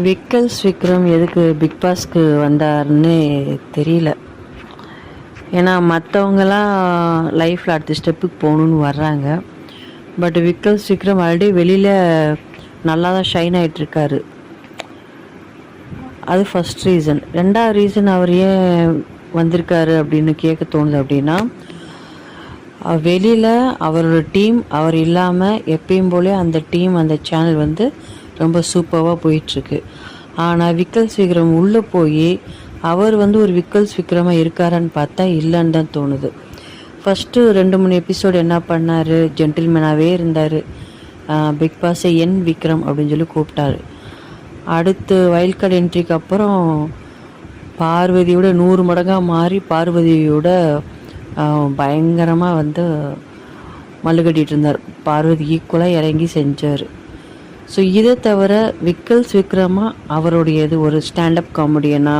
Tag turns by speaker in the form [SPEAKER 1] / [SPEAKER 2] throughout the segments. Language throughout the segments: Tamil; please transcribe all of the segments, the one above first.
[SPEAKER 1] விக்ரம் எதுக்கு பிக் பாஸ்க்கு வந்தாருன்னு தெரியல. ஏன்னா மற்றவங்கலாம் லைஃப்பில் அடுத்த ஸ்டெப்புக்கு போகணுன்னு வர்றாங்க. பட் விக்ரம் ஆல்ரெடி வெளியில் நல்லா தான் ஷைன் ஆகிட்டுருக்காரு. அது ஃபஸ்ட் ரீசன். ரெண்டாவது ரீசன் அவர் ஏன் வந்திருக்காரு அப்படின்னு கேட்க தோணுது அப்படின்னா, வெளியில் அவரோட டீம் அவர் இல்லாமல் எப்பயும் போலே அந்த டீம் அந்த சேனல் வந்து ரொம்ப சூப்பராக போயிட்டுருக்கு. ஆனால் விக்ரம் உள்ளே போய் அவர் வந்து ஒரு விக்ரமாக இருக்காரான்னு பார்த்தா இல்லைன்னு தான் தோணுது. ஃபஸ்ட்டு 2-3 எபிசோடு என்ன பண்ணார், ஜென்டில்மேனாகவே இருந்தார். பிக் பாஸை விக்ரம் அப்படின்னு சொல்லி கூப்பிட்டாரு. அடுத்து வைல்ட் கார்டு என்ட்ரிக்கு அப்புறம் பார்வதியோட 100 மடங்காக மாறி பார்வதியோட பயங்கரமாக வந்து மல்லு கட்டிகிட்டு இருந்தார். பார்வதி ஈக்குவலாக இறங்கி செஞ்சார். ஸோ இதை தவிர விக்ரமாக அவருடையது ஒரு ஸ்டாண்டப் காமெடியனா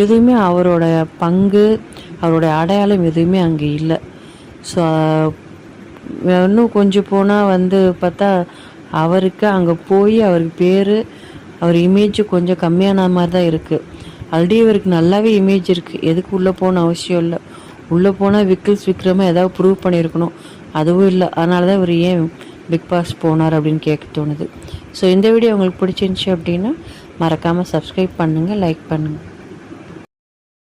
[SPEAKER 1] எதுவுமே அவரோட பங்கு அவருடைய அடையாளம் எதுவுமே அங்கே இல்லை. ஸோ இன்னும் கொஞ்சம் போனால் வந்து பார்த்தா அவருக்கு அங்கே போய் அவருக்கு பேர் அவர் இமேஜ் கொஞ்சம் கம்மியான மாதிரி தான் இருக்குது. ஆல்ரெடி இவருக்கு நல்லாவே இமேஜ் இருக்குது. எதுக்கு உள்ளே போகணும் அவசியம் இல்லை. உள்ளே போனால் விக்ரமாக ஏதாவது ப்ரூவ் பண்ணியிருக்கணும். அதுவும் இல்லை. அதனால தான் இவர் ஏன் பிக் பாஸ் போனார் அப்படின்னு கேட்க தோணுது. ஸோ இந்த வீடியோ உங்களுக்கு பிடிச்சிருந்துச்சி அப்படின்னா மறக்காமல் சப்ஸ்கிரைப் பண்ணுங்கள், லைக் பண்ணுங்கள்.